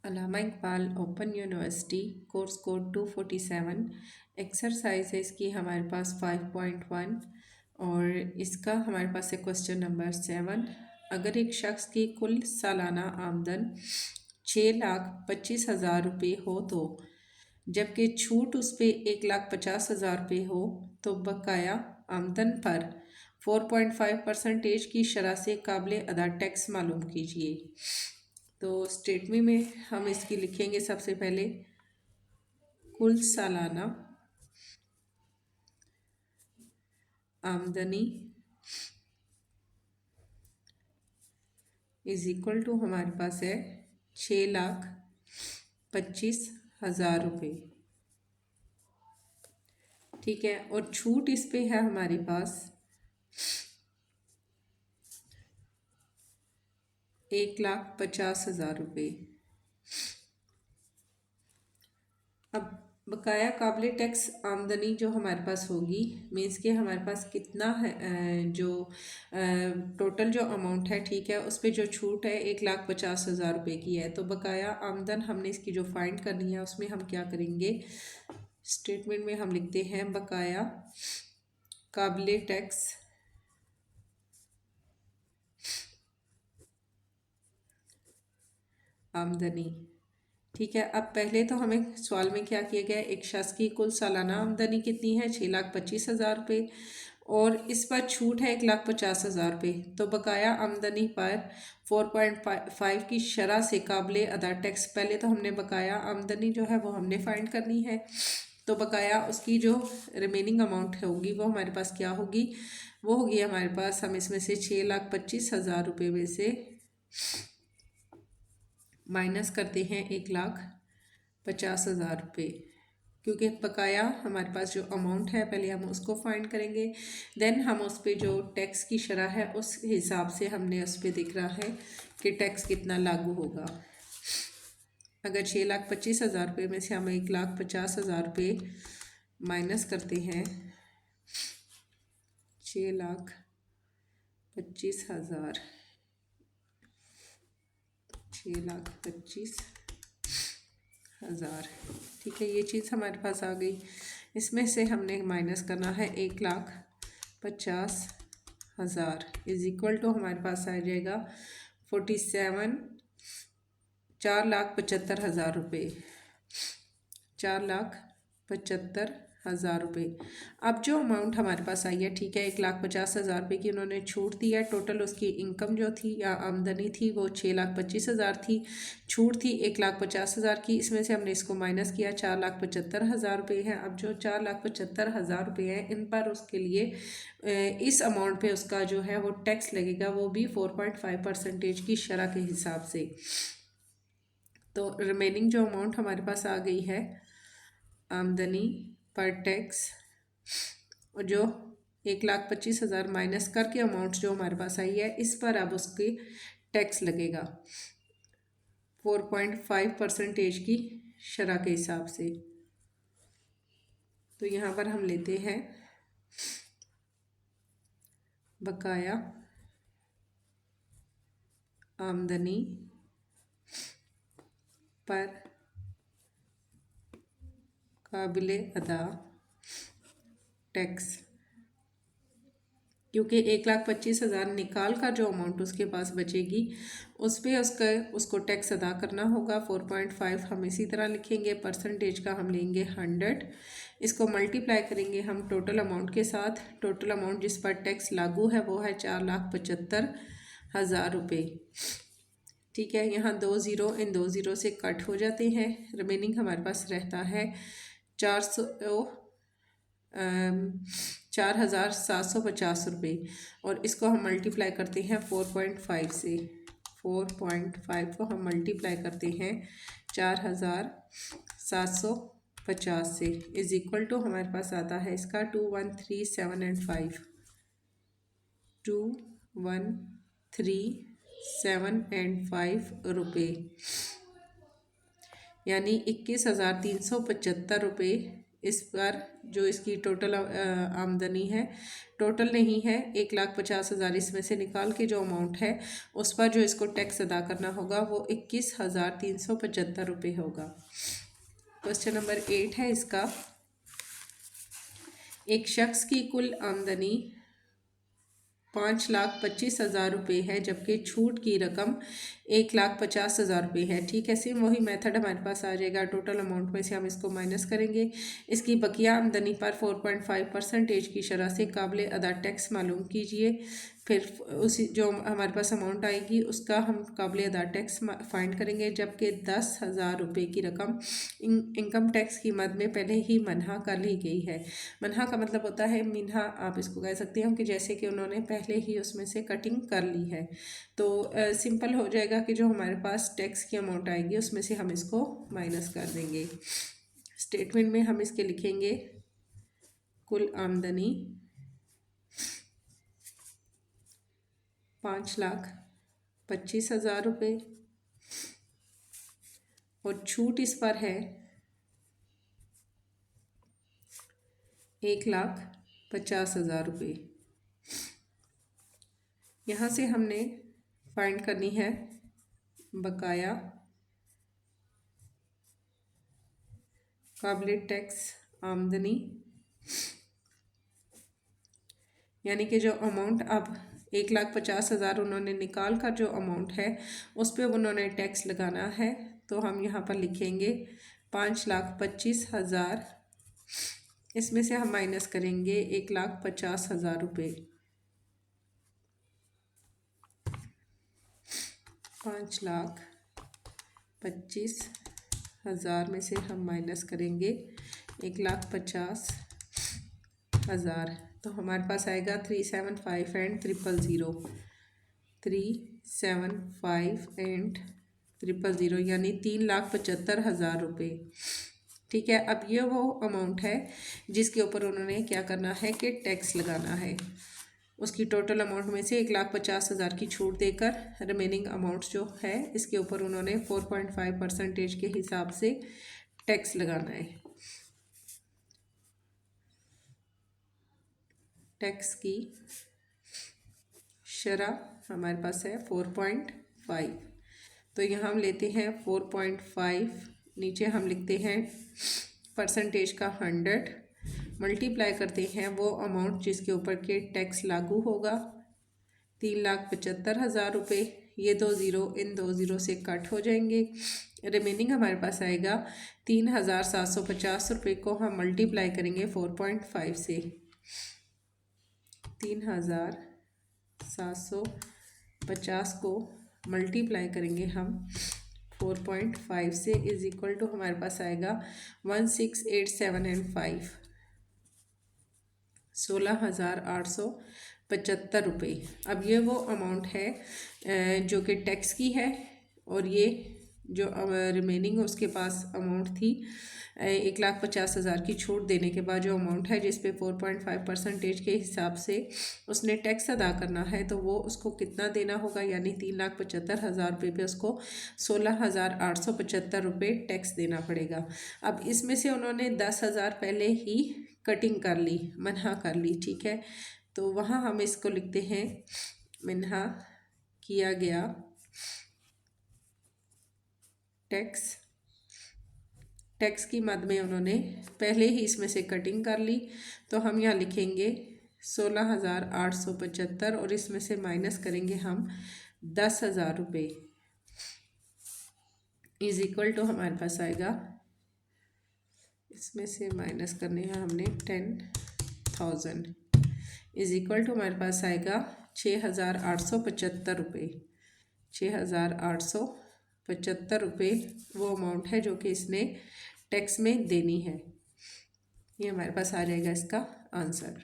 अलामा Iqbal open university course code 247। Exercise है इसकी हमारे पास 5.1 और इसका हमारे पास है क्वेश्चन नंबर 7। अगर एक शख्स की कुल सालाना आमदन 6,25,000 रुपये हो तो जबकि छूट उस पर 1,50,000 रुपये हो तो बकाया आमदन पर 4.5% की शरह से काबिल अदा टैक्स मालूम कीजिए। तो स्टेटमेंट में हम इसकी लिखेंगे सबसे पहले कुल सालाना आमदनी इज इक्वल टू हमारे पास है 6,25,000 रुपये। ठीक है, और छूट इस पे है हमारे पास 1,50,000 रुपये। अब बकाया काबिल टैक्स आमदनी जो हमारे पास होगी मीन्स के हमारे पास कितना है, जो टोटल जो अमाउंट है, ठीक है, उस पर जो छूट है 1,50,000 रुपये की है। तो बकाया आमदन हमने इसकी जो फाइंड करनी है उसमें हम क्या करेंगे, स्टेटमेंट में हम लिखते हैं बकाया काबिल टैक्स आमदनी। ठीक है, अब पहले तो हमें सवाल में क्या किया गया, एक शख्स की कुल सालाना आमदनी कितनी है 6,25,000 रुपये और इस पर छूट है 1,50,000 रुपये। तो बकाया आमदनी पर 4.5 की शरह से काबिल अदा टैक्स, पहले तो हमने बकाया आमदनी जो है वो हमने फाइंड करनी है। तो बकाया उसकी जो रिमेनिंग अमाउंट होगी वो हमारे पास क्या होगी, वो होगी हमारे पास, हम इसमें से 6,25,000 रुपये में से माइनस करते हैं 1,50,000 रुपये, क्योंकि बकाया हमारे पास जो अमाउंट है पहले हम उसको फाइंड करेंगे, देन हम उस पर जो टैक्स की शरह है उस हिसाब से हमने उस पर दिख रहा है कि टैक्स कितना लागू होगा। अगर 6,25,000 रुपये में से हम 1,50,000 रुपये माइनस करते हैं 6,25,000, 6,25,000, ठीक है, ये चीज़ हमारे पास आ गई। इसमें से हमने माइनस करना है 1,50,000 इज इक्वल टू हमारे पास आ जाएगा 4,75,000 रुपये, 4,75,000 रुपये। अब जो अमाउंट हमारे पास आई है, ठीक है, 1,50,000 रुपये की उन्होंने छूट दी है। टोटल उसकी इनकम जो थी या आमदनी थी वो 6,25,000 थी, छूट थी 1,50,000 की। इसमें से हमने इसको माइनस किया, 4,75,000 रुपये है। अब जो 4,75,000 रुपये हैं इन पर उसके लिए इस अमाउंट पे उसका जो है वो टैक्स लगेगा, वो भी 4.5% की शरह के हिसाब से। तो रिमेनिंग जो अमाउंट हमारे पास आ गई है आमदनी पर टैक्स, और जो 1,25,000 माइनस करके अमाउंट जो हमारे पास आई है इस पर अब उसके टैक्स लगेगा 4.5% की शरह के हिसाब से। तो यहाँ पर हम लेते हैं बकाया आमदनी पर काबिल अदा टैक्स, क्योंकि 1,25,000 निकाल कर जो अमाउंट उसके पास बचेगी उस पर उसको टैक्स अदा करना होगा 4.5। हम इसी तरह लिखेंगे, परसेंटेज का हम लेंगे 100, इसको मल्टीप्लाई करेंगे हम टोटल अमाउंट के साथ। टोटल अमाउंट जिस पर टैक्स लागू है वो है 4,75,000 रुपये। ठीक है, यहाँ 2 ज़ीरो इन 2 ज़ीरो से कट हो जाते हैं, रिमेनिंग हमारे पास रहता है 4,750 रुपये, और इसको हम मल्टीप्लाई करते हैं 4.5 से। 4.5 को हम मल्टीप्लाई करते हैं 4,750 से, इज इक्वल टू हमारे पास आता है इसका 2,137 2,137 रुपये, यानी 21,375 रुपये इस पर जो इसकी टोटल आमदनी है, टोटल नहीं है, 1,50,000 इसमें से निकाल के जो अमाउंट है उस पर जो इसको टैक्स अदा करना होगा वो 21,375 रुपये होगा। क्वेश्चन नंबर 8 है इसका, एक शख्स की कुल आमदनी 5,25,000 रुपये है जबकि छूट की रकम 1,50,000 रुपये है। ठीक है, सेम वही मेथड हमारे पास आ जाएगा। टोटल अमाउंट में से हम इसको माइनस करेंगे। इसकी बकिया आमदनी पर 4.5% की शरह से काबिल अदा टैक्स मालूम कीजिए। फिर उसी जो हमारे पास अमाउंट आएगी उसका हम काबिल अदा टैक्स फाइंड करेंगे, जबकि 10,000 रुपये की रकम इनकम टैक्स की मद में पहले ही मनहा कर ली गई है। मनहा का मतलब होता है मिन्हा, आप इसको कह सकते हैं कि जैसे कि उन्होंने पहले ही उसमें से कटिंग कर ली है। तो सिंपल हो जाएगा कि जो हमारे पास टैक्स की अमाउंट आएगी उसमें से हम इसको माइनस कर देंगे। स्टेटमेंट में हम इसके लिखेंगे कुल आमदनी 5,25,000 रुपये और छूट इस पर है 1,50,000 रुपये। यहाँ से हमने फाइंड करनी है बकाया काबिल टैक्स आमदनी, यानी कि जो अमाउंट अब 1,50,000 उन्होंने निकाल कर जो अमाउंट है उस पर उन्होंने टैक्स लगाना है। तो हम यहाँ पर लिखेंगे 5,25,000, इसमें से हम माइनस करेंगे 1,50,000 रुपये। 5,25,000 में से हम माइनस करेंगे 1,50,000, तो हमारे पास आएगा 375 एंड 000, 375 एंड 000 यानी 3,75,000 रुपये। ठीक है, अब ये वो अमाउंट है जिसके ऊपर उन्होंने क्या करना है कि टैक्स लगाना है। उसकी टोटल अमाउंट में से 1,50,000 की छूट देकर रिमेनिंग अमाउंट जो है इसके ऊपर उन्होंने 4.5% के हिसाब से टैक्स लगाना है। टैक्स की शरह हमारे पास है 4.5, तो यहाँ हम लेते हैं 4.5, नीचे हम लिखते हैं परसेंटेज का 100, मल्टीप्लाई करते हैं वो अमाउंट जिसके ऊपर के टैक्स लागू होगा 3,75,000 रुपये। ये 2 ज़ीरो इन 2 ज़ीरो से कट हो जाएंगे, रिमेनिंग हमारे पास आएगा 3,750 रुपये को हम मल्टीप्लाई करेंगे 4.5 से। 3,750 को मल्टीप्लाई करेंगे हम 4.5 से इज इक्वल टू हमारे पास आएगा 1,687 एंड 5, 16,875 रुपये। अब ये वो अमाउंट है जो कि टैक्स की है, और ये जो रिमेनिंग उसके पास अमाउंट थी 1,50,000 की छूट देने के बाद जो अमाउंट है जिस पे 4.5% के हिसाब से उसने टैक्स अदा करना है, तो वो उसको कितना देना होगा, यानी 3,75,000 रुपये पे उसको 16,875 रुपये टैक्स देना पड़ेगा। अब इसमें से उन्होंने 10,000 पहले ही कटिंग कर ली, मनहा कर ली। ठीक है, तो वहाँ हम इसको लिखते हैं मनहा किया गया टैक्स। टैक्स की मद में उन्होंने पहले ही इसमें से कटिंग कर ली, तो हम यहाँ लिखेंगे 16,875 और इसमें से माइनस करेंगे हम 10,000 रुपये इज इक्वल टू हमारे पास आएगा, इसमें से माइनस करने हैं हमने 10,000 इज इक्वल टू हमारे पास आएगा 6,875 रुपये। 6,875 रुपये वो अमाउंट है जो कि इसने टैक्स में देनी है। ये हमारे पास आ जाएगा इसका आंसर।